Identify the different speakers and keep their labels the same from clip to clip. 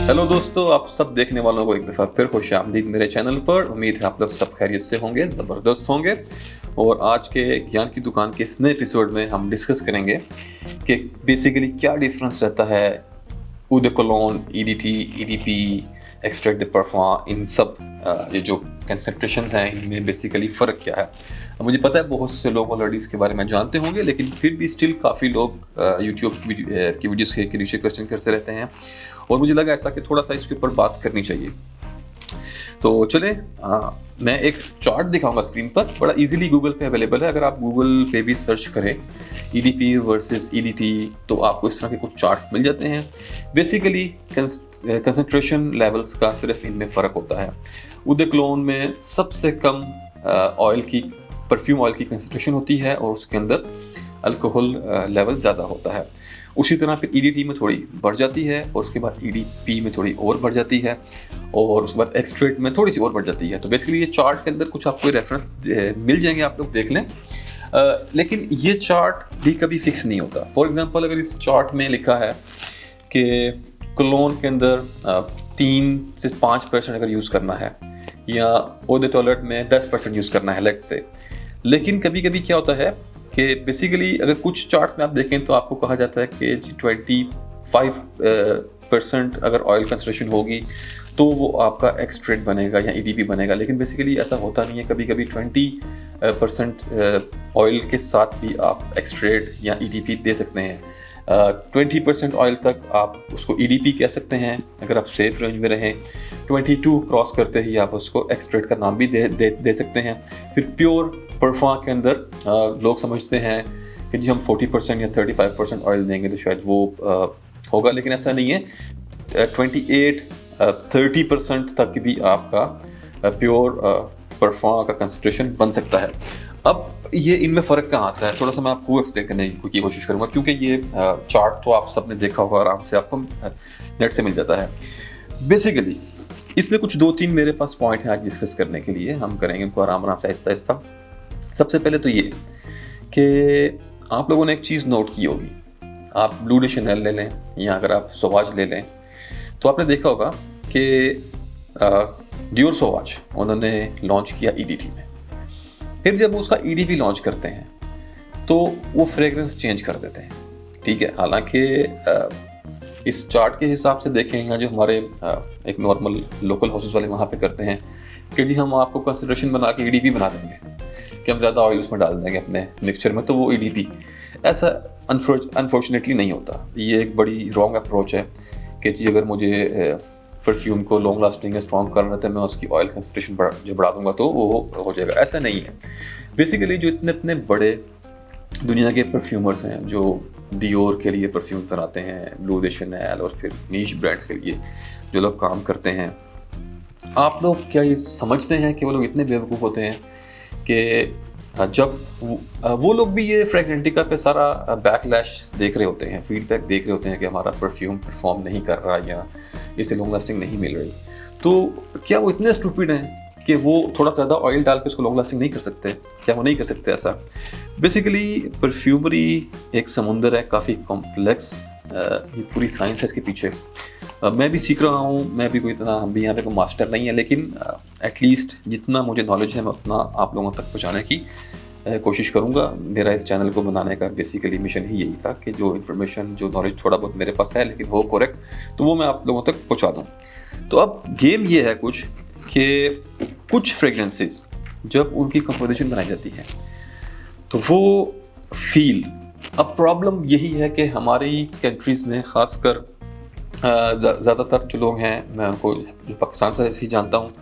Speaker 1: Hello दोस्तों, आप सब देखने वालों को एक दफ़ा फिर खुश आमदीद मेरे चैनल पर। उम्मीद है आप लोग सब खैरियत से होंगे, ज़बरदस्त होंगे। और आज के ज्ञान की दुकान के इस नए एपिसोड में हम डिस्कस करेंगे कि बेसिकली क्या डिफरेंस रहता है eau de cologne, EDT, EDP, extract the perform, इन सब ये जो कंसंट्रेशंस हैं इनमें बेसिकली फ़र्क क्या है। मुझे पता है बहुत से लोग ऑलरेडी इसके बारे में जानते होंगे, लेकिन फिर भी स्टिल काफ़ी लोग यूट्यूब की वीडियोस के नीचे क्वेश्चन करते रहते हैं और मुझे लगा ऐसा कि थोड़ा सा इसके ऊपर बात करनी चाहिए। तो चले मैं एक चार्ट दिखाऊंगा स्क्रीन पर, बड़ा इजीली गूगल पे अवेलेबल है। अगर आप गूगल पे भी सर्च करें EDP वर्सेस EDT तो आपको इस तरह के कुछ चार्ट्स मिल जाते हैं। बेसिकली कंसंट्रेशन लेवल्स का सिर्फ इनमें फ़र्क होता है। eau de cologne में सबसे कम परफ्यूम ऑयल की कंसंट्रेशन होती है और उसके अंदर अल्कोहल लेवल ज़्यादा होता है। उसी तरह फिर EDT में थोड़ी बढ़ जाती है और उसके बाद EDP में थोड़ी और बढ़ जाती है और उसके बाद एक्सट्रैक्ट में थोड़ी सी और बढ़ जाती है। तो बेसिकली ये चार्ट के अंदर कुछ आपको रेफरेंस मिल जाएंगे, आप लोग देख लें। लेकिन ये चार्ट भी कभी फिक्स नहीं होता। फॉर एग्जांपल अगर इस चार्ट में लिखा है कि क्लोन के अंदर 3 से 5% अगर यूज़ करना है या eau de toilette में 10% यूज़ करना है लेट्स से, लेकिन कभी कभी क्या होता है कि बेसिकली अगर कुछ चार्ट्स में आप देखें तो आपको कहा जाता है कि 25% अगर ऑयल कंसंट्रेशन होगी तो वो आपका एक्सट्रैक्ट बनेगा या EDP बनेगा, लेकिन बेसिकली ऐसा होता नहीं है। कभी कभी 20% ऑयल के साथ भी आप एक्सट्रैक्ट या EDP दे सकते हैं। 20% ऑयल तक आप उसको EDP कह सकते हैं अगर आप सेफ रेंज में रहें। 22 क्रॉस करते ही आप उसको एक्सट्रैक्ट का नाम भी दे सकते हैं। फिर प्योर परफॉर्म के अंदर लोग समझते हैं कि जी हम 40% या 35% ऑयल देंगे तो शायद वो होगा, लेकिन ऐसा नहीं है। 28-30% तक भी आपका प्योर परफॉर्म का कंसंट्रेशन बन सकता है। अब ये इनमें फ़र्क कहाँ आता है, थोड़ा सा मैं आपको एक्सप्लेन करने की कोशिश करूँगा, क्योंकि ये चार्ट तो आप सबने देखा होगा, आराम से आपको नेट से मिल जाता है। बेसिकली इसमें कुछ 2-3 मेरे पास पॉइंट हैं आज डिस्कस करने के लिए। हम करेंगे उनको आराम आराम से आहिस्ता आहिस्ता। सबसे पहले तो ये कि आप लोगों ने एक चीज़ नोट की होगी, आप ब्लू de Chanel ले लें या अगर आप सोवाज ले लें तो आपने देखा होगा कि डियोर सोवाज उन्होंने लॉन्च किया EDT में। फिर जब उसका EDP लॉन्च करते हैं तो वो फ्रेगरेंस चेंज कर देते हैं, ठीक है। हालांकि इस चार्ट के हिसाब से देखें या जो हमारे एक नॉर्मल लोकल हाउसेस वाले वहाँ पे करते हैं कि जी हम आपको कंसिडरेशन बना के EDP बना देंगे कि हम ज़्यादा ऑयल उसमें डाल देंगे अपने मिक्सचर में तो वो EDP, ऐसा अनफॉर्चुनेटली नहीं होता। ये एक बड़ी रॉन्ग अप्रोच है कि जी अगर मुझे परफ्यूम को लॉन्ग लास्टिंग स्ट्रॉन्ग करना है तो मैं उसकी ऑयल कंसंट्रेशन जो बढ़ा दूंगा तो वो हो जाएगा, ऐसा नहीं है। बेसिकली जो इतने बड़े दुनिया के परफ्यूमर्स हैं जो डियोर के लिए परफ्यूम बनाते हैं, ब्लू de Chanel और फिर नीश ब्रांड्स के लिए जो लोग काम करते हैं, आप लोग क्या ये समझते हैं कि वो लोग इतने बेवकूफ़ होते हैं कि जब वो लोग भी ये फ्रेगनेंटिका पे सारा बैकलैश देख रहे होते हैं, फीडबैक देख रहे होते हैं कि हमारा परफ्यूम परफॉर्म नहीं कर रहा या इसे लॉन्ग लास्टिंग नहीं मिल रही, तो क्या वो इतने स्टूपिड हैं कि वो थोड़ा ज़्यादा ऑयल डाल के उसको लॉन्ग लास्टिंग नहीं कर सकते? क्या वो नहीं कर सकते ऐसा? बेसिकली परफ्यूमरी एक समुंदर है, काफ़ी कॉम्प्लेक्स, ये पूरी साइंस है इसके पीछे। मैं भी सीख रहा हूँ, मैं भी कोई इतना, हम भी यहाँ पे कोई मास्टर नहीं है, लेकिन एटलीस्ट जितना मुझे नॉलेज है मैं उतना आप लोगों तक पहुँचाने की कोशिश करूँगा। मेरा इस चैनल को बनाने का बेसिकली मिशन ही यही था कि जो इन्फॉर्मेशन, जो नॉलेज थोड़ा बहुत मेरे पास है लेकिन हो करेक्ट, तो वो मैं आप लोगों तक पहुँचा दूँ। तो अब गेम ये है कुछ कि कुछ फ्रेगरेंसेस जब उनकी कंपोजिशन बनाई जाती है तो वो फील, अब प्रॉब्लम यही है कि हमारी कंट्रीज़ में ख़ासकर ज़्यादातर जो लोग हैं, मैं उनको जो पाकिस्तान से ही जानता हूँ,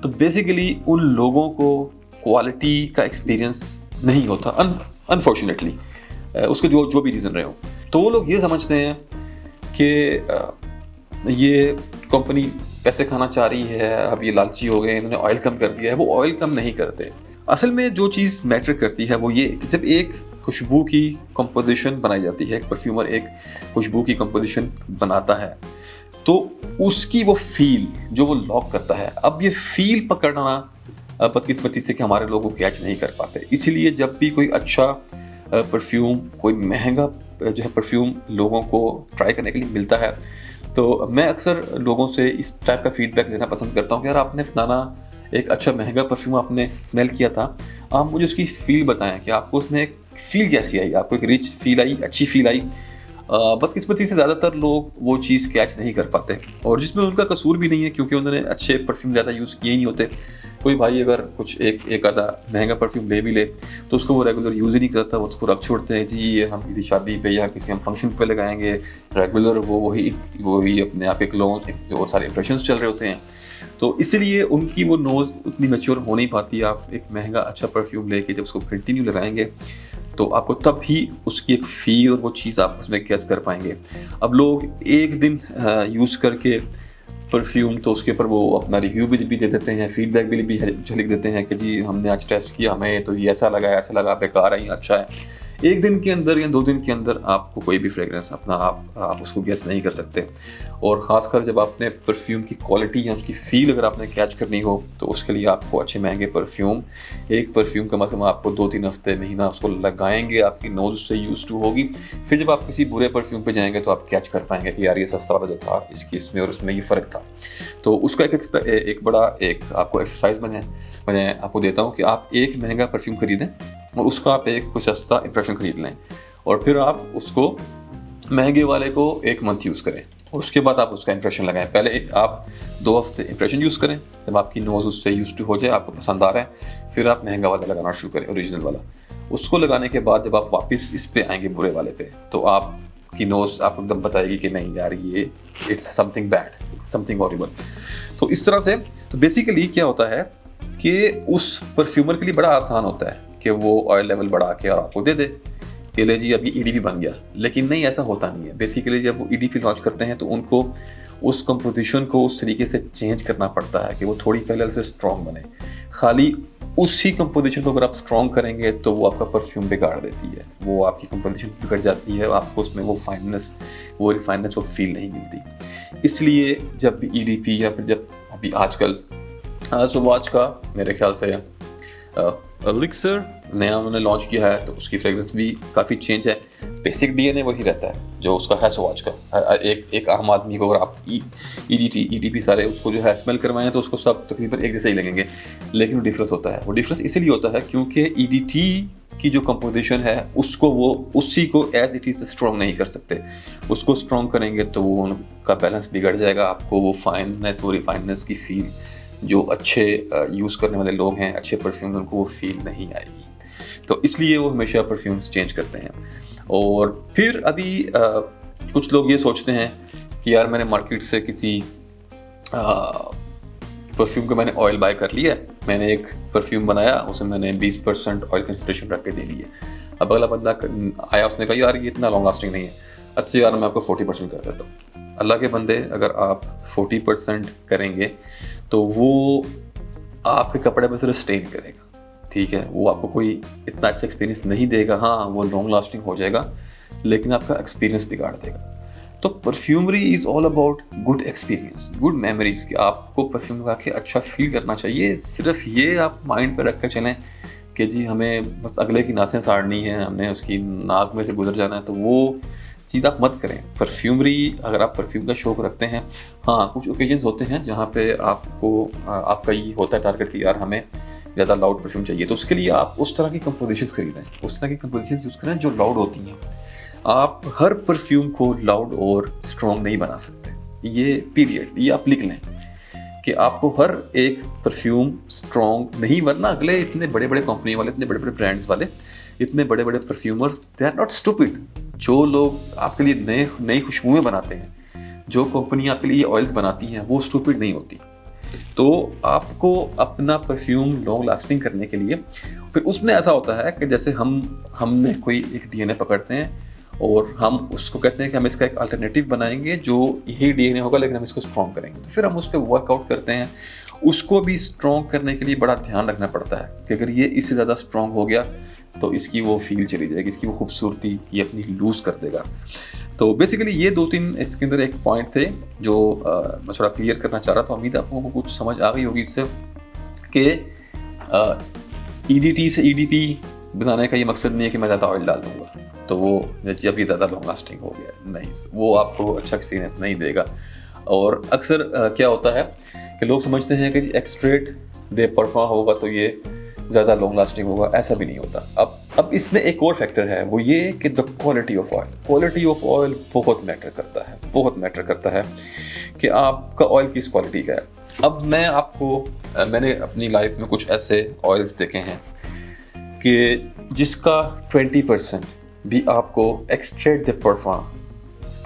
Speaker 1: तो बेसिकली उन लोगों को क्वालिटी का एक्सपीरियंस नहीं होता अनफॉर्चुनेटली, उसके जो भी रीज़न रहे हो। तो वो लोग ये समझते हैं कि ये कंपनी पैसे खाना चाह रही है, अब ये लालची हो गए, इन्होंने ऑयल कम कर दिया है। वो ऑयल कम नहीं करते। असल में जो चीज़ मैटर करती है वो ये कि जब एक खुशबू की कंपोजिशन बनाई जाती है, एक परफ्यूमर एक खुशबू की कंपोजिशन बनाता है तो उसकी वो फील जो वो लॉक करता है, अब ये फील पकड़ना बदकिस्मती से कि हमारे लोगों को कैच नहीं कर पाते। इसीलिए जब भी कोई अच्छा परफ्यूम, कोई महंगा जो है परफ्यूम लोगों को ट्राई करने के लिए मिलता है तो मैं अक्सर लोगों से इस टाइप का फीडबैक लेना पसंद करता हूँ कि यार आपने फलाना एक अच्छा महंगा परफ्यूम आपने स्मेल किया था, आप मुझे उसकी फ़ील बताएँ कि आपको उसमें एक फ़ील कैसी आई? आपको एक रिच फ़ील आई, अच्छी फ़ील आई? बदकिस्मती से ज़्यादातर लोग वो चीज़ कैच नहीं कर पाते और जिसमें उनका कसूर भी नहीं है क्योंकि उन्होंने अच्छे परफ्यूम ज़्यादा यूज़ किए ही नहीं होते। कोई भाई अगर कुछ एक आधा महँगा परफ्यूम ले भी ले, तो उसको वो रेगुलर यूज़ ही नहीं करता, वो उसको रख छोड़ते हैं, जी ये हम किसी शादी पे या किसी हम फंक्शन पे लगाएँगे, रेगुलर वो वही अपने आप एक लोग और सारे इंप्रेशंस चल रहे होते हैं। तो इसीलिए उनकी वो नोज़ उतनी मैच्योर हो नहीं पाती। आप एक महँगा अच्छा परफ्यूम लेके जब उसको कंटिन्यू लगाएँगे, तो आपको तब ही उसकी एक फ़ील और वो चीज़ आप उसमें कैच कर पाएँगे। अब लोग एक दिन यूज़ करके परफ्यूम तो उसके ऊपर वो अपना रिव्यू भी दे देते हैं, फीडबैक भी जो लिख देते हैं कि जी हमने आज टेस्ट किया, हमें तो ये ऐसा लगा, बेकार है या अच्छा है। 1 दिन के अंदर या 2 दिन के अंदर आपको कोई भी फ्रेग्रेंस अपना आप उसको गेस नहीं कर सकते। और ख़ासकर जब आपने परफ्यूम की क्वालिटी या उसकी फ़ील अगर आपने कैच करनी हो, तो उसके लिए आपको अच्छे महँगे परफ्यूम, एक परफ्यूम कम से कम आपको 2-3 हफ़्ते, महीना उसको लगाएँगे, आपकी नोज़ उससे यूज़्ड टू होगी। फिर जब आप किसी बुरे परफ्यूम पे जाएँगे तो आप कैच कर पाएँगे कि यार ये सस्ता वाला जो था, इसमें और उसमें ये फ़र्क था। तो उसका एक बड़ा एक आपको एक्सरसाइज़ मैं आपको देता हूँ कि आप एक महँगा परफ्यूम खरीदें और उसका आप एक कोई सस्ता इंप्रेशन खरीद लें और फिर आप उसको महँगे वाले को 1 मंथ यूज़ करें और उसके बाद आप उसका इंप्रेशन लगाएं। पहले आप 2 हफ्ते इंप्रेशन यूज़ करें, जब आपकी नोज़ उससे यूज़ टू हो जाए, आपको पसंद आ रहा है, फिर आप महँगा वाला लगाना शुरू करें, ओरिजिनल वाला। उसको लगाने के बाद जब आप वापस इस पे आएँगे बुरे वाले पे, तो आपकी नोज़ आपको एकदम बताएगी कि नहीं यार ये it's something bad, something horrible. तो इस तरह से तो बेसिकली क्या होता है कि उस परफ्यूमर के लिए बड़ा आसान होता है कि वो ऑयल लेवल बढ़ा के और आपको दे दे कि ले जी अब ये ईडीपी बन गया। लेकिन नहीं, ऐसा होता नहीं है। बेसिकली जब वो ईडीपी लॉन्च करते हैं तो उनको उस कंपोजिशन को उस तरीके से चेंज करना पड़ता है कि वो थोड़ी पहले से स्ट्रॉन्ग बने। खाली उसी कंपोजिशन को अगर आप स्ट्रॉन्ग करेंगे तो वो आपका परफ्यूम बिगाड़ देती है, वो आपकी कंपोजिशन बिगड़ जाती है, आपको उसमें वो फाइननेस, वो रिफाइननेस, वो फील नहीं मिलती। इसलिए जब भी ईडीपी या फिर जब अभी आजकल वॉच का मेरे ख्याल से एलिक्सर नया उन्होंने लॉन्च किया है, तो उसकी फ्रेग्रेंस भी काफ़ी चेंज है। बेसिक डीएनए वही रहता है जो उसका है स्वॉच का। एक आम आदमी को अगर आप ईडीपी सारे उसको जो है स्मेल करवाएं तो उसको सब तकरीबन एक जैसे ही लगेंगे, लेकिन वो डिफरेंस होता है। वो डिफरेंस इसीलिए होता है क्योंकि ईडीटी की जो कंपोजिशन है उसको वो उसी को एज इट इज़ स्ट्रॉन्ग नहीं कर सकते। उसको स्ट्रॉन्ग करेंगे तो वो उनका बैलेंस बिगड़ जाएगा, आपको वो फाइननेस, वो रिफाइननेस की फील जो अच्छे यूज़ करने वाले लोग हैं, अच्छे परफ्यूम, उनको वो फील नहीं आएगी। तो इसलिए वो हमेशा परफ्यूम्स चेंज करते हैं। और फिर अभी कुछ लोग ये सोचते हैं कि यार मैंने मार्केट से किसी परफ्यूम का मैंने ऑयल बाय कर लिया, मैंने एक परफ्यूम बनाया, उसमें मैंने 20% ऑयल कंसंट्रेशन रख के दे दी है। अब अगला बंदा आया, उसने कहा यार ये इतना लॉन्ग लास्टिंग नहीं है, अच्छा यार मैं आपको 40% कर देता हूँ। अल्लाह के बंदे, अगर आप 40% करेंगे तो वो आपके कपड़े पर सिर्फ स्टेन करेगा, ठीक है, वो आपको कोई इतना अच्छा एक्सपीरियंस नहीं देगा। हाँ, वो लॉन्ग लास्टिंग हो जाएगा लेकिन आपका एक्सपीरियंस बिगाड़ देगा। तो perfumery is all about good experience, good memories, कि आपको परफ्यूम लगा के अच्छा फील करना चाहिए। सिर्फ ये आप माइंड पे रख कर चलें कि जी हमें बस अगले की नासें साड़नी है, हमने उसकी नाक में से गुजर जाना है, तो वो चीज़ आप मत करें। परफ्यूमरी, अगर आप परफ्यूम का शौक़ रखते हैं, हाँ कुछ ओकेजन्स होते हैं जहाँ पे आपको आपका ये होता है टारगेट कि यार हमें ज़्यादा लाउड परफ्यूम चाहिए, तो उसके लिए आप उस तरह की कंपोजिशंस खरीदें, उस तरह की कंपोजिशंस यूज़ करें जो लाउड होती हैं। आप हर परफ्यूम को लाउड और स्ट्रॉन्ग नहीं बना सकते, ये पीरियड, ये आप लिख लें कि आपको हर एक परफ्यूम स्ट्रॉन्ग नहीं, वरना अगले इतने बड़े बड़े कंपनी वाले, इतने बड़े बड़े ब्रांड्स वाले, इतने बड़े बड़े perfumers, they are not stupid. जो लोग आपके लिए नई खुशबुएं बनाते हैं, जो कंपनी आपके लिए ऑयल्स बनाती हैं, वो स्टूपिड नहीं होती। तो आपको अपना परफ्यूम लॉन्ग लास्टिंग करने के लिए फिर उसमें ऐसा होता है कि जैसे हमने कोई एक डीएनए पकड़ते हैं और हम उसको कहते हैं कि हम इसका एक अल्टरनेटिव बनाएंगे जो यही डीएनए होगा लेकिन हम इसको स्ट्रॉन्ग करेंगे, तो फिर हम उस पर वर्कआउट करते हैं। उसको भी स्ट्रॉन्ग करने के लिए बड़ा ध्यान रखना पड़ता है कि अगर ये इससे ज़्यादा स्ट्रॉन्ग हो गया तो इसकी वो फील चली जाएगी, इसकी वो खूबसूरती ये अपनी लूज़ कर देगा। तो बेसिकली ये 2-3 इसके अंदर एक पॉइंट थे जो मैं थोड़ा क्लियर करना चाह रहा था। उम्मीद है आप लोगों को कुछ समझ आ गई होगी इससे कि ईडीटी से ईडीपी बनाने का ये मकसद नहीं है कि मैं ज़्यादा ऑयल डाल दूँगा। तो वो जी अब ये ज़्यादा लॉन्ग लास्टिंग हो गया, नहीं, वो आपको अच्छा एक्सपीरियंस नहीं देगा। और अक्सर क्या होता है कि लोग समझते हैं कि जी एक्सट्रेट दे परफॉर्म होगा तो ये ज़्यादा लॉन्ग लास्टिंग होगा, ऐसा भी नहीं होता। अब इसमें एक और फैक्टर है, वो ये कि the quality of oil. Quality of oil बहुत मैटर करता है, बहुत मैटर करता है कि आपका ऑयल किस क्वालिटी का है। अब मैंने अपनी लाइफ में कुछ ऐसे ऑयल्स देखे हैं कि जिसका 20% भी आपको एक्सट्रेट द परफॉर्म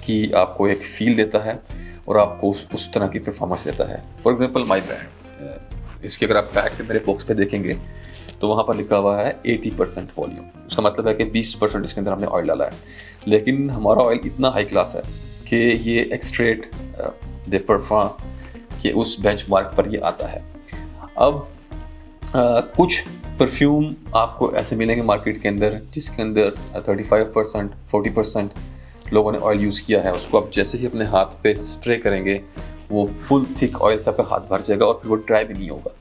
Speaker 1: की आपको एक फील देता है और आपको उस तरह की परफॉर्मेंस देता है। फॉर एग्जांपल माय ब्रांड, इसकी अगर आप पैक मेरे बॉक्स पे देखेंगे तो वहाँ पर लिखा हुआ है 80% वॉल्यूम। उसका मतलब है कि 20% इसके अंदर हमने ऑयल डाला है, लेकिन हमारा ऑयल इतना हाई क्लास है कि ये एक्सट्रेट द परफॉर्म के उस बेंचमार्क पर ये आता है। अब कुछ परफ्यूम आपको ऐसे मिलेंगे मार्केट के अंदर जिसके अंदर 35% 40% लोगों ने ऑयल यूज़ किया है। उसको आप जैसे ही अपने हाथ पे स्प्रे करेंगे वो फुल थिक ऑयल से आपका हाथ भर जाएगा और फिर वो ड्राई भी नहीं होगा,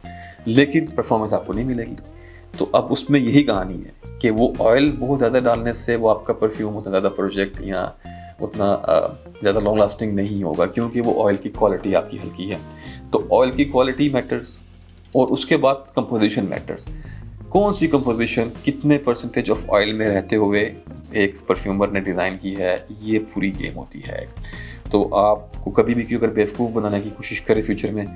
Speaker 1: लेकिन परफॉर्मेंस आपको नहीं मिलेगी। तो अब उसमें यही कहानी है कि वो ऑयल बहुत ज़्यादा डालने से वो आपका परफ्यूम उतना ज़्यादा प्रोजेक्ट या उतना ज़्यादा लॉन्ग लास्टिंग नहीं होगा, क्योंकि वो ऑयल की क्वालिटी आपकी हल्की है। तो ऑयल की क्वालिटी मैटर्स और उसके बाद कंपोजिशन मैटर्स। कौन सी कंपोजिशन कितने परसेंटेज ऑफ ऑयल में रहते हुए एक परफ्यूमर ने डिज़ाइन की है, ये पूरी गेम होती है। तो आपको कभी भी क्यों अगर बेवकूफ़ बनाने की कोशिश करें फ्यूचर में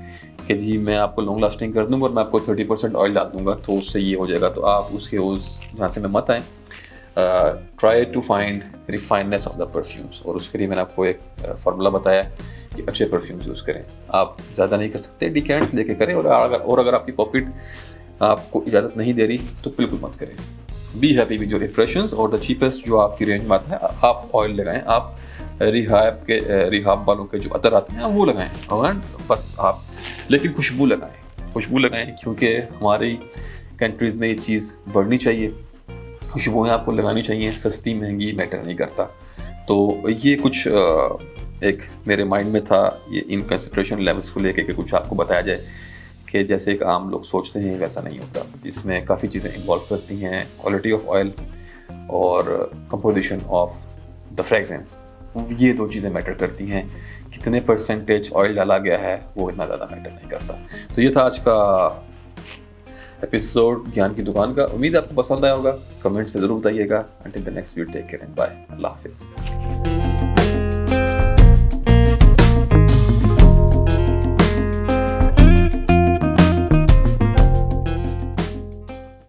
Speaker 1: कि जी मैं आपको लॉन्ग लास्टिंग कर दूंगा और मैं आपको 30% ऑयल डाल दूंगा तो उससे ये हो जाएगा, तो आप उसके उस झांसे में मत आएँ। Try to find refineness of the perfumes, और उसके लिए मैंने आपको एक फार्मूला बताया कि अच्छे परफ्यूम्स यूज़ करें। आप ज़्यादा नहीं कर सकते, डिकेंट्स लेके करें, और अगर आपकी पॉकेट आपको इजाज़त नहीं दे रही तो बिल्कुल मत करें। Be happy with your impressions, और द चीपेस्ट जो आपकी रेंज में आता है आप ऑयल लगाएं। आप रिहाब वालों के जो अतर आते हैं वो लगाएं, और बस आप लेकिन खुशबू लगाएं, क्योंकि हमारी कंट्रीज़ में ये चीज़ बढ़नी चाहिए। खुशबुएँ आपको लगानी चाहिए, सस्ती महंगी मैटर नहीं करता। तो ये कुछ एक मेरे माइंड में था, ये इन कंसंट्रेशन लेवल्स को लेके कि कुछ आपको बताया जाए कि जैसे एक आम लोग सोचते हैं वैसा नहीं होता। इसमें काफ़ी चीज़ें इन्वॉल्व करती हैं, क्वालिटी ऑफ ऑयल और कंपोजिशन ऑफ द फ्रेगरेंस। ये दो चीज़ें मैटर करती हैं। कितने परसेंटेज ऑयल डाला गया है वो इतना ज़्यादा मैटर नहीं करता। तो ये था आज का एपिसोड ज्ञान की दुकान का। उम्मीद आपको पसंद आया होगा। कमेंट्स में ज़रूर बताइएगा। Until the next video, take care and bye. अल्लाह हाफिज़।